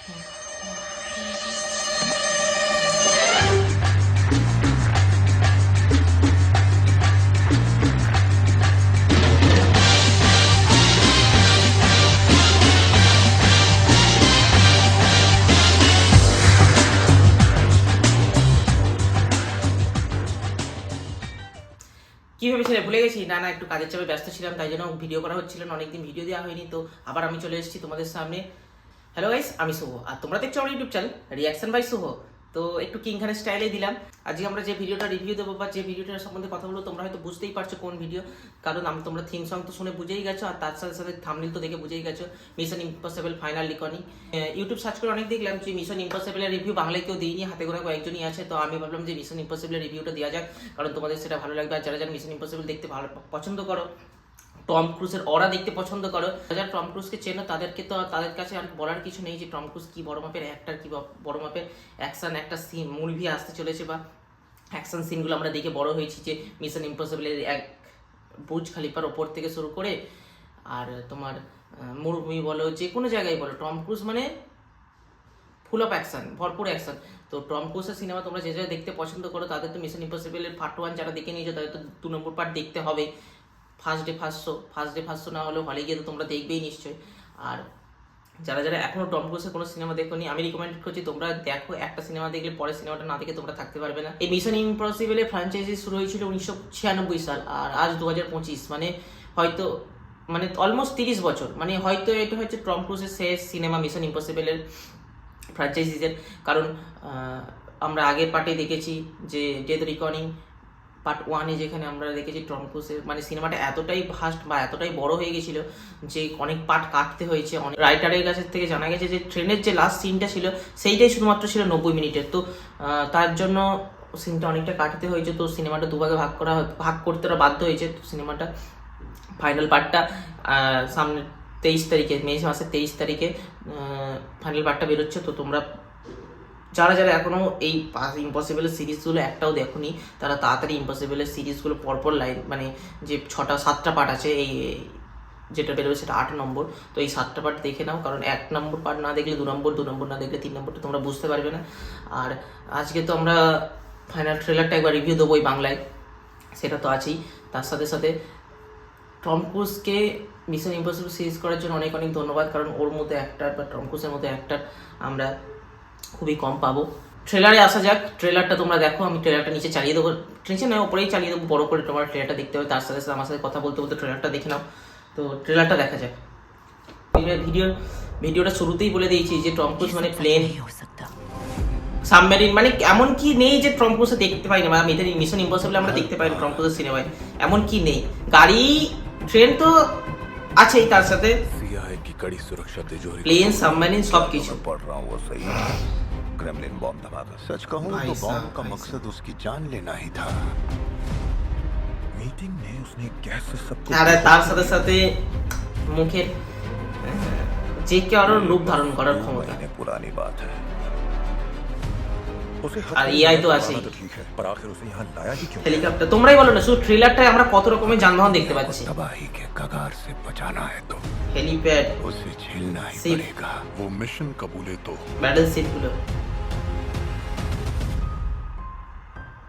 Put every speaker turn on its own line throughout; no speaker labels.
কি ভেবেছিলে ভুলে গেছি? না একটু কাজের চাপে ব্যস্ত ছিলাম, তাই জন্য ভিডিও করা হচ্ছিল না, অনেকদিন ভিডিও দেওয়া হয়নি। তো আবার আমি চলে এসেছি তোমাদের সামনে। হ্যালো গাইস, আমি শুভ, আর তোমরা দেখছো আমার ইউটিউব চ্যানেল রিয়াকশন বাই শুভ। তো একটু কিং খানের স্টাইলে দিলাম। আজকে আমরা যে ভিডিওটা রিভিউ দেবো বা যে ভিডিওটার সম্বন্ধে কথা বলবো, তোমরা হয়তো বুঝতেই পারছো কোন ভিডিও, কারণ তোমরা থিম সং তো শুনে বুঝেই গেছো, আর তার সাথে সাথে থাম্বনেল তো দেখে বুঝেই গেছো, mission Impossible Final রিকনিং। YouTube search করে অনেক দেখলাম যে মিশন ইম্পসিবলের রিভিউ বাংলায় কেউ দিইনি, হাতে গোনা কয়েকজনই আছে। তো আমি ভাবলাম যে মিশন ইম্পসিবলের রিভিউটা দেওয়া যাক, কারণ তোমাদের সেটা ভালো লাগবে। আর যারা যারা মিশন ইম্পসিবল দেখতে ভালো পছন্দ করো, টম ক্রুজের অরা দেখতে পছন্দ করো, যারা টম ক্রুজকে চেনো, তাদেরকে তো তাদের কাছে আর বলার কিছু নেই যে টম ক্রুজ কি বড় মাপের অ্যাক্টর, কি বড় মাপের অ্যাকশন একটা সিন মুভি আসতে চলেছে, বা অ্যাকশন সিনগুলো আমরা দেখে বড় হয়েছি। যে মিশন ইম্পসিবলের এক বুর্জ খালিফার ওপর থেকে শুরু করে আর তোমার মরুভূমি বলো, যে কোনো জায়গায় বলো, টম ক্রুজ মানে ফুল অফ অ্যাকশন, ভরপুর অ্যাকশন। তো টম ক্রুজের সিনেমা তোমরা যে যারা দেখতে পছন্দ করো, তাদের তো মিশন ইম্পসিবলের পার্ট 1 যারা দেখে নিয়েছো, তাদের তো 2 নম্বর পার্ট দেখতে হবে। ফার্স্ট ডে ফার্স্ট শো না হলেও হলে গিয়ে তো তোমরা দেখবেই নিশ্চয়ই। আর যারা যারা এখনো টম ক্রুজের কোনো সিনেমা দেখোনি, আমি রিকমেন্ড করছি তোমরা দেখো। একটা সিনেমা দেখলে পরের সিনেমাটা না দেখে তোমরা থাকতে পারবে না। এই মিশন ইম্পসিবলের ফ্র্যাঞ্চাইজি শুরু হয়েছিল 1996 সাল, আর আজ 2025, মানে হয়তো মানে অলমোস্ট 30 বছর, মানে হয়তো এটা হচ্ছে টম ক্রুজের শেষ সিনেমা মিশন ইম্পসিবলের ফ্র্যাঞ্চাইজিসের। কারণ আমরা আগের পার্টে দেখেছি যে ডেথ রিকনিং পার্ট 1-এ, যেখানে আমরা দেখেছি টম ক্রুজের মানে সিনেমাটা এতটাই ভাস্ট বা এতটাই বড় হয়ে গেছিলো যে অনেক পার্ট কাটতে হয়েছে। অনেক রাইটারের কাছ থেকে জানা গেছে যে ট্রেনের যে লাস্ট সিনটা ছিল সেইটাই শুধুমাত্র ছিল 90 মিনিটের। তো তার জন্য সিনটা অনেকটা কাটতে হয়েছে। তো সিনেমাটা দুভাগে ভাগ করতে ওরা বাধ্য হয়েছে। তো সিনেমাটা ফাইনাল পার্টটা সামনে 23 তারিখে, মে মাসের 23 তারিখে ফাইনাল পার্টটা বেরোচ্ছে। তো তোমরা যারা যারা এখনও এই ইম্পসিবলের সিরিজগুলো একটাও দেখোনি, তারা তাড়াতাড়ি ইম্পসিবলের সিরিজগুলো পরপর লাইন, মানে যে 6-7টা পার্ট আছে, এই যেটা বেরোবে সেটা 8 নম্বর। তো এই 7টা পার্ট দেখে নাও, কারণ 1 নম্বর পার্ট না দেখলে 2 নম্বর, 2 নম্বর না দেখলে 3 নম্বরটা তোমরা বুঝতে পারবে না। আর আজকে তো আমরা ফাইনাল ট্রেলারটা একবার রিভিউ দেবো এই বাংলায়, সেটা তো আছেই। তার সাথে সাথে টম ক্রুজকে মিশন ইম্পসিবল সিরিজ করার জন্য অনেক অনেক ধন্যবাদ, কারণ ওর মতো অ্যাক্টার বা টম ক্রুজের মতো অ্যাক্টার আমরা খুবই কম পাবো। ট্রেলারে আসা যাক, ট্রেলারটা তোমরা দেখো। আমি ট্রেলারটা নিচে চালিয়ে দেবো, নিচে নয় ওপরেই চালিয়ে দেবো বড় করে, তোমরা ট্রেলারটা দেখতে হবে। তার সাথে সাথে আমার সাথে কথা বলতে বলতে ট্রেলারটা দেখে নাও। তো ট্রেলারটা দেখা যাক। ভিডিওটা শুরুতেই বলে দিয়েছি যে টম ক্রুজ মানে প্লেন, সাবমেরিন, মানে এমন কি নেই যে টম ক্রুজে দেখতে পাই না, মানে মিশন ইম্পসিবল আমরা দেখতে পাই না টম ক্রুজের সিনেমায়, এমন কি নেই। গাড়ি ট্রেন তো আছেই, তার সাথে প্লেন সাবমেরিন সব কিছু।
क्रेमलिन बॉम्ब धमा था। सच कहूं तो बॉम्ब का मकसद उसकी जान लेना ही था। मीटिंग में उसने कैसे सबको
আর তার সাথে সাথে মুখের যে কারো রূপ ধারণ করার ক্ষমতা,
पुरानी बात है।
আর এআই তো আছে।
तो ठीक है, पर आखिर उसे यहाँ लाया ही क्यों?
হেলিকপ্টার, তোমরাই বলো না, শুধু ট্রেলারটায় আমরা কত রকমের যানবাহন দেখতে পাচ্ছি।
तबाही के कगार से बचाना है तो
হেলিপ্যাড,
उसे झेलना ही
सिर्फ-
पड़ेगा। वो मिशन कबूले तो
ব্যাটেল সিটগুলো।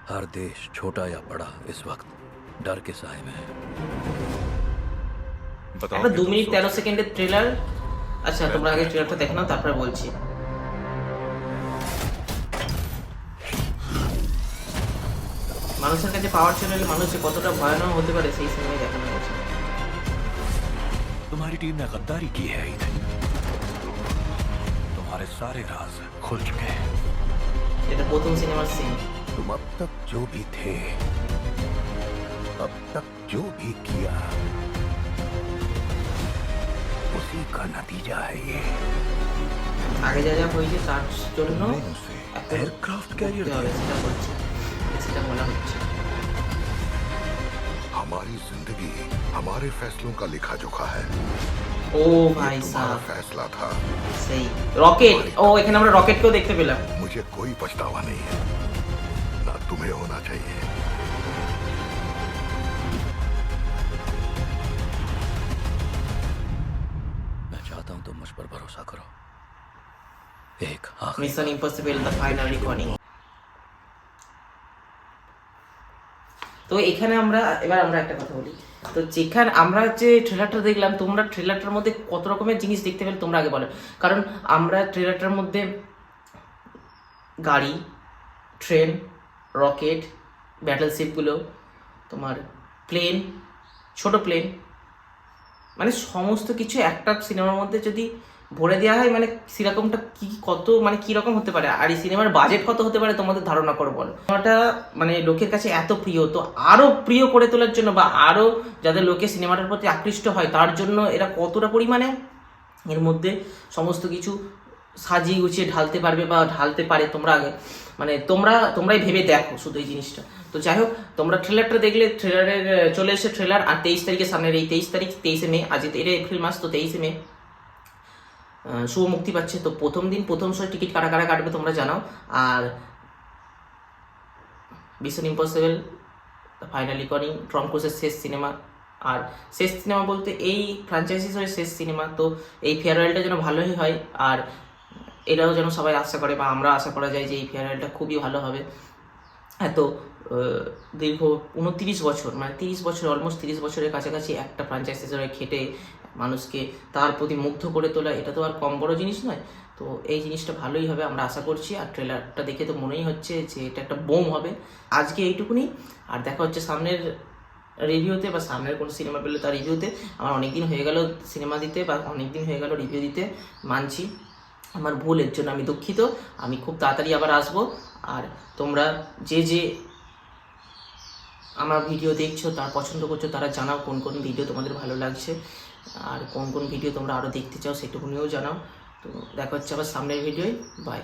हर देश छोटा या बड़ा इस वक्त डर के साए में है।
একটা 2 মিনিট 13 সেকেন্ডের ট্রেলার। আচ্ছা তোমরা আগে ট্রেলারটা দেখে নাও, তারপরে বলছি। মানুষের কাছে পাওয়ার চলে এলে মানুষ যে কতটা ভয়ানক হতে পারে সেই সিনেমায় দেখানো হয়েছে।
तुम्हारी टीम ने गद्दारी की है ईद। तुम्हारे सारे राज खुल चुके हैं।
এটা প্রথম সিনেমার সিন।
तुम अब तक जो भी थे, अब तक जो भी किया, उसी का नतीजा है ये।
আগে যা যা হয়েছে তার জন্য
तुमने उसे एयरक्राफ्ट कैरियर
করতে হবে, সেটা বলছি, সেটা বলা হচ্ছে।
हमारी जिंदगी हमारे फैसलों का लिखा जोखा है।
ও ভাই
तुम्हारा
সাহেব,
फैसला था।
সেই রকেট। ও এখানে আমরা রকেটকেও দেখতে পেলাম।
मुझे कोई पछतावा नहीं है, ना तुम्हें होना चाहिए।
मैं चाहता हूं तुम मुझ पर भरोसा करो। एक आखिरी
মিশন ইম্পসিবল দ্য ফাইনাল রিকনিং। তো এখানে এবার আমরা একটা কথা বলি। তো যেখানে আমরা যে ট্রেলারটা দেখলাম, তোমরা ট্রেলারটার মধ্যে কত রকমের জিনিস দেখতে পেলে তোমরা আগে বলো। কারণ আমরা ট্রেলারটার মধ্যে গাড়ি, ট্রেন, রকেট, ব্যাটেলশিপগুলো, তোমার প্লেন, ছোট প্লেন, মানে সমস্ত কিছু একটা সিনেমার মধ্যে যদি ভরে দেওয়া হয়, মানে সেরকমটা কি কত মানে কীরকম হতে পারে, আর এই সিনেমার বাজেট কত হতে পারে তোমাদের ধারণা করো বলো। সিনেমাটা মানে লোকের কাছে এত প্রিয়, তো আরও প্রিয় করে তোলার জন্য বা আরও যাদের লোকে সিনেমাটার প্রতি আকৃষ্ট হয় তার জন্য এরা কতটা পরিমাণে এর মধ্যে সমস্ত কিছু সাজিয়ে গুছিয়ে ঢালতে পারবে বা ঢালতে পারে। তোমরা আগে মানে তোমরাই ভেবে দেখো শুধু এই জিনিসটা। তো যাই হোক, তোমরা ট্রেলারটা দেখলে, ট্রেলারের চলে এসে ট্রেলার, আর 23 তারিখে সামনের এই 23 তারিখ, 23শে মে, আজ এটা এপ্রিল মাস, তো 23শে মে শুভ মুক্তি পাচ্ছে। তো প্রথম শো টিকিট কারা কাটবে তোমরা জানাও। আর Mission Impossible Final Reckoning Tom ক্রুজের শেষ সিনেমা, আর শেষ সিনেমা বলতে এই ফ্র্যাঞ্চাইজি হিসেবে শেষ সিনেমা। তো এই ফেয়ারওয়েলটা যেন ভালোই হয়, আর এরাও যেন সবাই আশা করে বা আমরা আশা করা যায় যে এই ফেয়ারওয়েলটা খুবই ভালো হবে। এত দীর্ঘ 29 বছর, মানে 30 বছর, অলমোস্ট 30 বছরের কাছাকাছি একটা ফ্র্যাঞ্চাইজি হিসেবে খেটে মানুষকে তার প্রতি মুগ্ধ করে তোলা, এটা তো আর কম বড় জিনিস নয়। তো এই জিনিসটা ভালোই হবে আমরা আশা করছি। আর ট্রেলারটা দেখে তো মনেই হচ্ছে যে এটা একটা বোম হবে। আজকে এইটুকুনি, আর দেখা হচ্ছে সামনের রিভিউতে বা সামনের কোনো সিনেমা পেলে তার রিভিউতে। আমার অনেকদিন হয়ে গেল সিনেমা দিতে বা অনেকদিন হয়ে গেল রিভিউ দিতে, মানছি আমার ভুল, এর জন্য আমি দুঃখিত। আমি খুব তাড়াতাড়ি আবার আসবো। আর তোমরা যে আমার ভিডিও দেখছো, তার পছন্দ করছো, তারা জানাও কোন কোন ভিডিও তোমাদের ভালো লাগছে আর কোন কোন ভিডিও তোমরা আরও দেখতে চাও, সেটুকুনিও জানাও। তো দেখা হচ্ছে আবার সামনের ভিডিওয়। বাই।